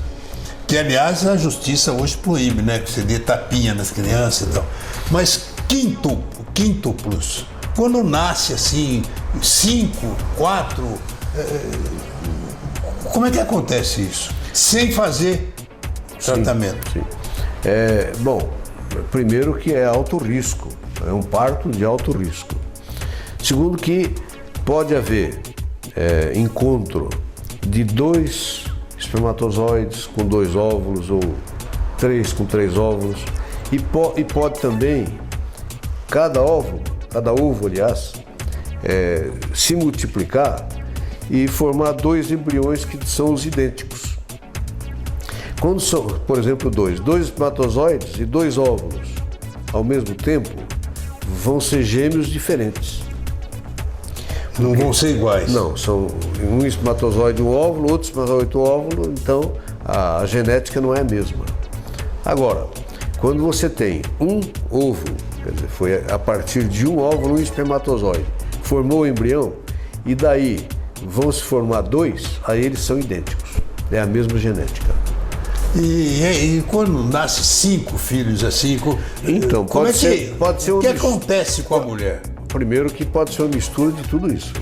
que aliás a justiça hoje proíbe, né, que você dê tapinha nas crianças e tal. Mas quíntuplos, quando nasce assim, 5, 4, como é que acontece isso? Sem fazer tratamento? Sim. Bom, primeiro que é alto risco, é um parto de alto risco. Segundo que pode haver encontro de 2 espermatozoides com 2 óvulos ou 3 com 3 óvulos e pode também cada ovo, aliás, se multiplicar e formar 2 embriões que são os idênticos. Quando são, por exemplo, 2 espermatozoides e 2 óvulos ao mesmo tempo, vão ser gêmeos diferentes. Não vão ser iguais? Não, são um espermatozoide, um óvulo, outro espermatozoide, um óvulo, então a genética não é a mesma. Agora, quando você tem um ovo, quer dizer, foi a partir de um óvulo, um espermatozoide, formou o embrião e daí vão se formar 2, aí eles são idênticos, é a mesma genética. E quando nasce 5 filhos assim, então pode ser o que acontece com a mulher? Primeiro que pode ser uma mistura de tudo isso.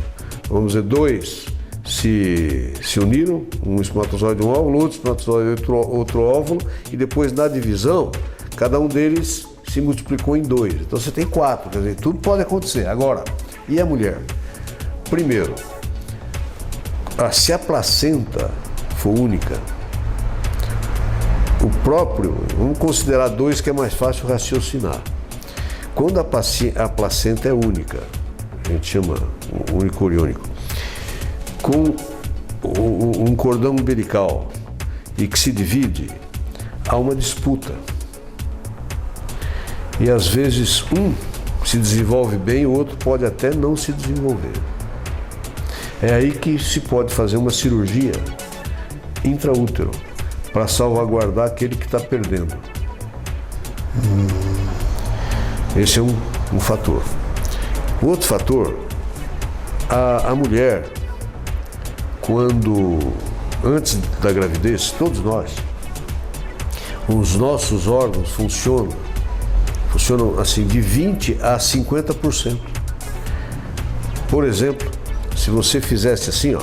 Vamos dizer, 2 se uniram, um espermatozoide e um óvulo, outro espermatozoide e outro óvulo, e depois na divisão, cada um deles se multiplicou em 2. Então você tem 4, quer dizer, tudo pode acontecer. Agora, e a mulher? Primeiro, se a placenta for única, vamos considerar 2 que é mais fácil raciocinar. Quando a placenta é única, a gente chama unicoriônico, com um cordão umbilical e que se divide, há uma disputa. E às vezes um se desenvolve bem, o outro pode até não se desenvolver. É aí que se pode fazer uma cirurgia intraútero para salvaguardar aquele que está perdendo. Esse é um fator. O outro fator, a mulher, antes da gravidez, todos nós, os nossos órgãos funcionam assim de 20% a 50%. Por exemplo, se você fizesse assim, ó,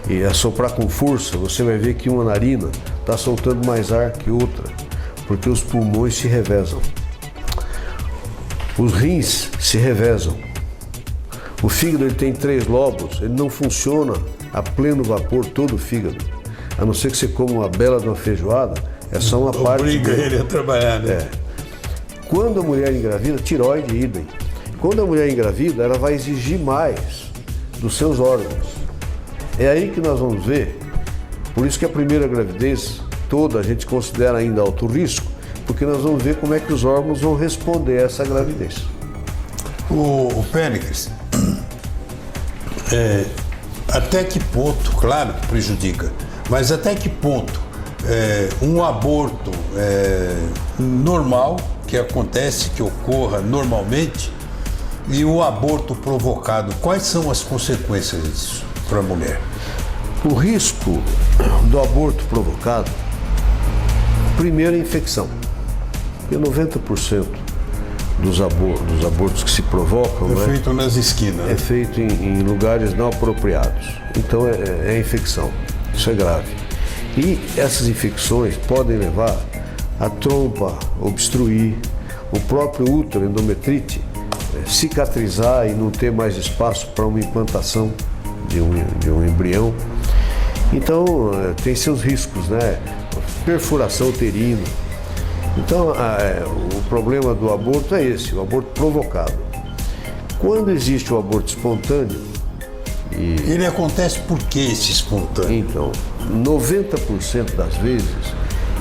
e assoprar com força, você vai ver que uma narina está soltando mais ar que outra, porque os pulmões se revezam. Os rins se revezam. O fígado ele tem 3 lobos, ele não funciona a pleno vapor todo o fígado. A não ser que você coma uma bela de uma feijoada, é só uma parte. Obriga ele a trabalhar, né? É. Quando a mulher engravida, tireoide, idem. Quando a mulher engravida, ela vai exigir mais dos seus órgãos. É aí que nós vamos ver, por isso que a primeira gravidez toda a gente considera ainda alto risco, porque nós vamos ver como é que os órgãos vão responder a essa gravidez. O Péricles, até que ponto, claro que prejudica, mas até que ponto um aborto normal, que acontece, que ocorra normalmente, e o aborto provocado, quais são as consequências disso para a mulher? O risco do aborto provocado, primeiro é a infecção, porque 90% dos abortos que se provocam é feito nas esquinas, né? É feito em lugares não apropriados. Então é infecção, isso é grave. E essas infecções podem levar a trompa obstruir, o próprio útero, endometrite, cicatrizar e não ter mais espaço para uma implantação de um embrião. Então tem seus riscos, né? Perfuração uterina. Então o problema do aborto é esse, o aborto provocado. Quando existe o aborto espontâneo, ele acontece por que esse espontâneo? Então, 90% das vezes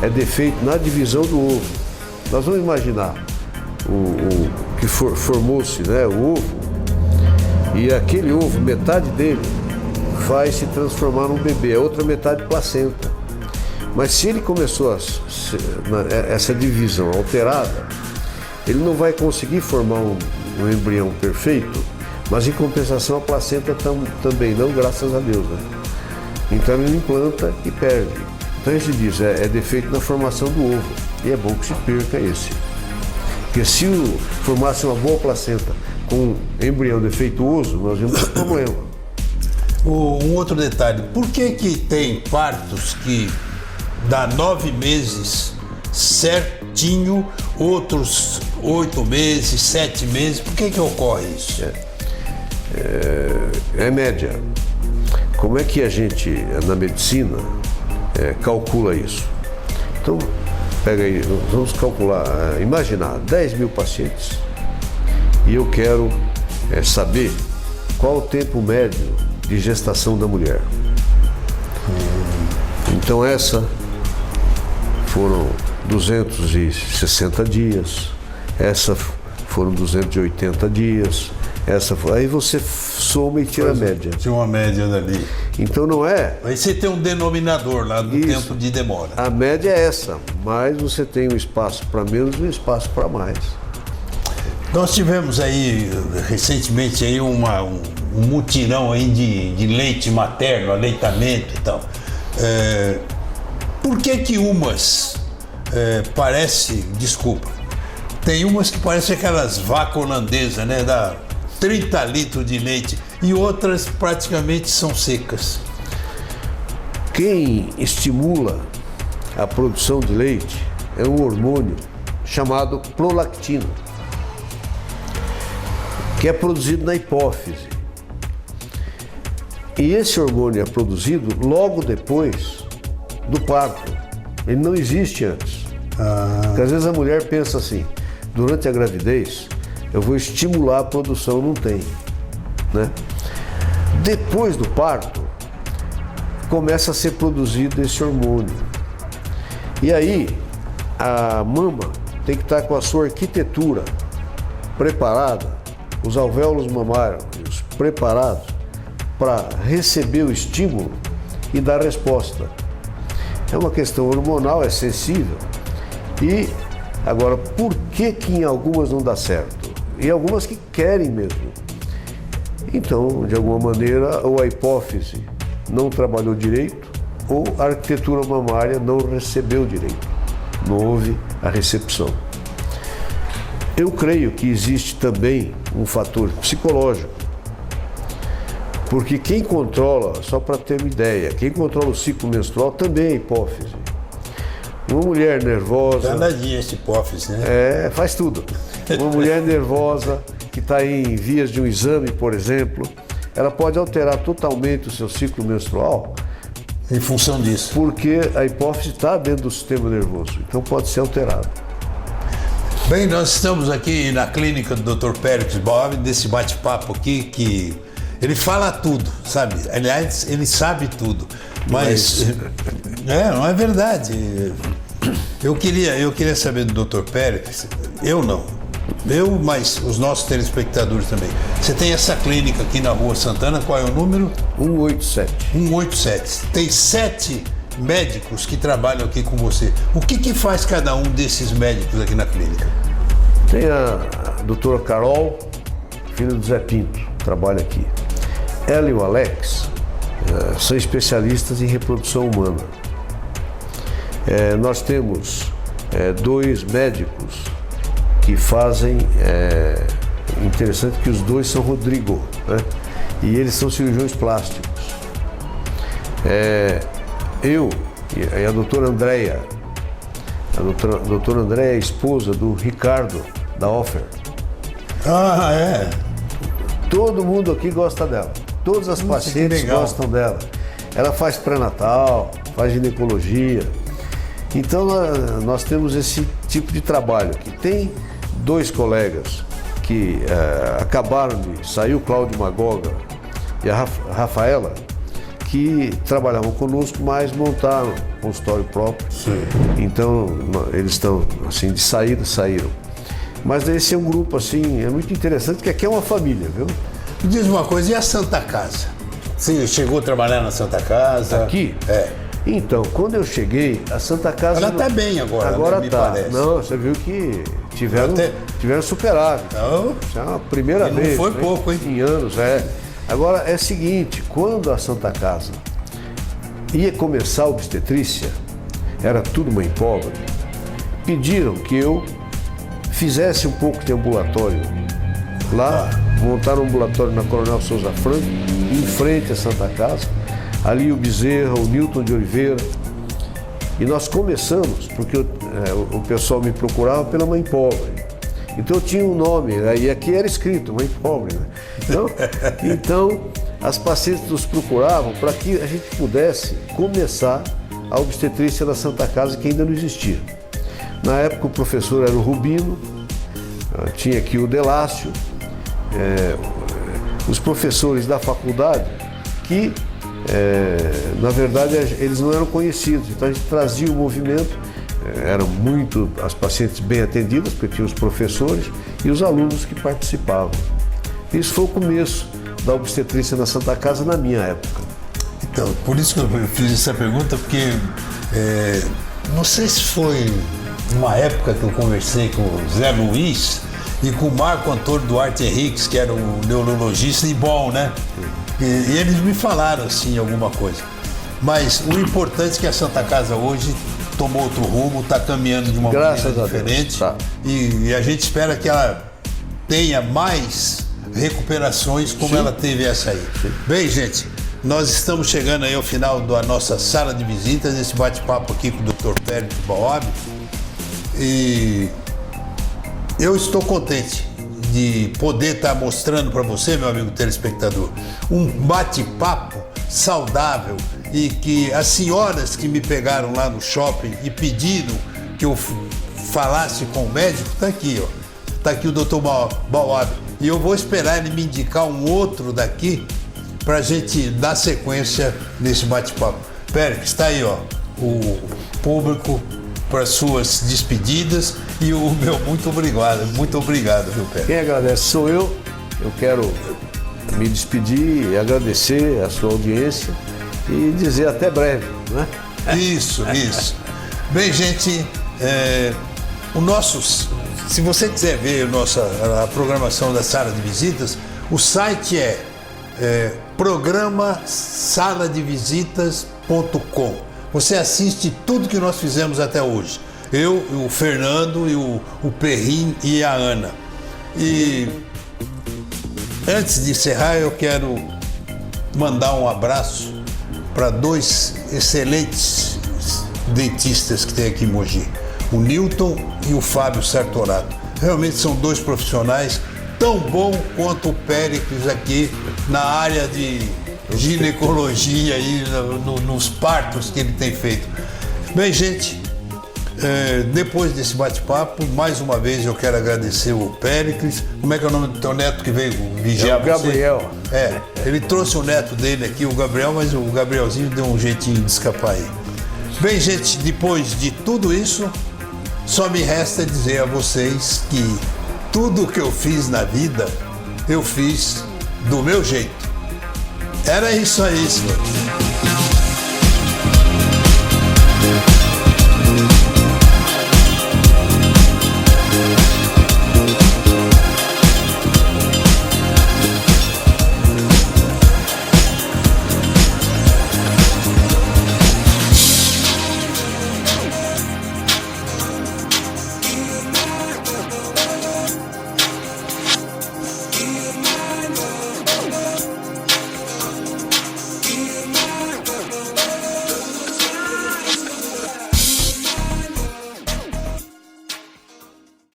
é defeito na divisão do ovo. Nós vamos imaginar o que formou-se, né, o ovo, e aquele ovo, metade dele vai se transformar num bebê, a outra metade placenta. Mas se ele começou essa divisão alterada, ele não vai conseguir formar um embrião perfeito, mas em compensação a placenta também não, graças a Deus, né? Então ele implanta e perde. Então a gente diz, é defeito na formação do ovo, e é bom que se perca esse. Porque se formasse uma boa placenta com um embrião defeituoso, nós vamos ter problema. Um outro detalhe, por que tem partos que dá 9 meses certinho, outros 8 meses, 7 meses, por que ocorre isso? É média. Como é que a gente, na medicina, calcula isso? Então, pega aí, vamos calcular, imaginar 10 mil pacientes e eu quero saber qual o tempo médio de gestação da mulher. Então essa foram 260 dias, essa foram 280 dias, aí você soma e tira a média. Tinha uma média dali. Então não é... Aí você tem um denominador lá do tempo de demora. A média é essa, mas você tem um espaço para menos e um espaço para mais. Nós tivemos aí, recentemente, aí um mutirão aí de leite materno, aleitamento e tal. Por que umas tem umas que parecem aquelas vacas holandesas, né? Dá 30 litros de leite e outras praticamente são secas. Quem estimula a produção de leite é um hormônio chamado prolactina, que é produzido na hipófise. E esse hormônio é produzido logo depois do parto. Ele não existe antes. Porque às vezes a mulher pensa assim, durante a gravidez, eu vou estimular a produção, não tem, né? Depois do parto, começa a ser produzido esse hormônio. E aí, a mama tem que estar com a sua arquitetura preparada, os alvéolos mamários preparados para receber o estímulo e dar resposta. É uma questão hormonal, é sensível, e Agora, por que em algumas não dá certo? E algumas que querem mesmo. Então, de alguma maneira, ou a hipófise não trabalhou direito, ou a arquitetura mamária não recebeu direito. Não houve a recepção. Eu creio que existe também um fator psicológico. Porque quem controla, só para ter uma ideia, quem controla o ciclo menstrual também é a hipófise. Uma mulher nervosa... Danadinha essa hipófise, né? Faz tudo. Uma mulher nervosa que está em vias de um exame, por exemplo, ela pode alterar totalmente o seu ciclo menstrual em função disso. Porque a hipófise está dentro do sistema nervoso, então pode ser alterado. Bem, nós estamos aqui na clínica do Dr. Péricles Bauab, desse bate-papo aqui que ele fala tudo, sabe? Aliás, ele sabe tudo, mas não é verdade. Eu queria saber do Dr. Péricles, mas os nossos telespectadores também. Você tem essa clínica aqui na Rua Santana, qual é o número? 187. 187. Tem 7 médicos que trabalham aqui com você. O que faz cada um desses médicos aqui na clínica? Tem a doutora Carol, filha do Zé Pinto, trabalha aqui. Ela e o Alex são especialistas em reprodução humana. Nós temos 2 médicos que fazem, interessante que os 2 são Rodrigo, né? E eles são cirurgiões plásticos. Eu e a doutora Andréia, a doutora Andréia é a esposa do Ricardo, da Offer. Ah, é? Todo mundo aqui gosta dela, todas as pacientes gostam dela. Ela faz pré-natal, faz ginecologia. Então nós temos esse tipo de trabalho aqui. Tem 2 colegas que acabaram de sair, o Cláudio Magoga e a Rafaela, que trabalhavam conosco, mas montaram um consultório próprio. Sim. Então eles estão assim de saída, saíram. Mas esse é um grupo assim, é muito interessante, porque aqui é uma família, viu? Me diz uma coisa, e a Santa Casa? Você chegou a trabalhar na Santa Casa? Aqui? Então, quando eu cheguei, a Santa Casa... Ela está bem agora, agora me tá. Parece. Não, você viu que tiveram superávit. Isso é uma primeira vez. Não foi pouco, hein? Em anos, Agora, é o seguinte, quando a Santa Casa ia começar a obstetrícia, era tudo mãe pobre, pediram que eu fizesse um pouco de ambulatório. Lá, montaram um ambulatório na Coronel Souza Franco, em frente à Santa Casa, ali o Bezerra, o Newton de Oliveira. E nós começamos, porque o pessoal me procurava pela mãe pobre. Então eu tinha um nome, e aqui era escrito, mãe pobre, né? Então as pacientes nos procuravam para que a gente pudesse começar a obstetrícia da Santa Casa, que ainda não existia. Na época o professor era o Rubino, tinha aqui o Delácio, os professores da faculdade que, na verdade, eles não eram conhecidos, então a gente trazia o movimento, eram muito as pacientes bem atendidas, porque tinha os professores e os alunos que participavam. Isso foi o começo da obstetrícia na Santa Casa na minha época. Então, por isso que eu fiz essa pergunta, porque não sei se foi uma época que eu conversei com o Zé Luiz e com o Marco Antônio Duarte Henriques, que era o neurologista, e bom, né? E eles me falaram assim alguma coisa. Mas o importante é que a Santa Casa hoje tomou outro rumo, está caminhando de uma maneira diferente. Tá. E a gente espera que ela tenha mais recuperações como ela teve essa aí. Sim. Bem, gente, nós estamos chegando aí ao final da nossa sala de visitas, esse bate-papo aqui com o Dr. Péricles Bauab. E eu estou contente de poder estar mostrando para você, meu amigo telespectador, um bate-papo saudável, e que as senhoras que me pegaram lá no shopping e pediram que eu falasse com o médico, tá aqui, ó. Tá aqui o Dr. Bauab. E eu vou esperar ele me indicar um outro daqui pra gente dar sequência nesse bate-papo. Péricles, está aí, ó, o público para suas despedidas e o meu muito obrigado, viu, Péricles? Quem agradece sou eu. Eu quero me despedir e agradecer a sua audiência e dizer até breve, né? Isso. Bem, gente, Se você quiser ver a programação da sala de visitas, o site é programasaladevisitas.com. Você assiste tudo que nós fizemos até hoje. Eu, o Fernando, e o Perrin e a Ana. E antes de encerrar, eu quero mandar um abraço para 2 excelentes dentistas que tem aqui em Mogi, o Newton e o Fábio Sartorato. Realmente são 2 profissionais tão bons quanto o Péricles aqui na área de ginecologia e nos partos que ele tem feito. Bem, gente, depois desse bate-papo, mais uma vez eu quero agradecer o Péricles. Como é que é o nome do teu neto que veio vigiar você? Gabriel. Ele trouxe o neto dele aqui, o Gabriel, mas o Gabrielzinho deu um jeitinho de escapar aí. Bem, gente, depois de tudo isso, só me resta dizer a vocês que tudo que eu fiz na vida, eu fiz do meu jeito. Era isso aí, senhor.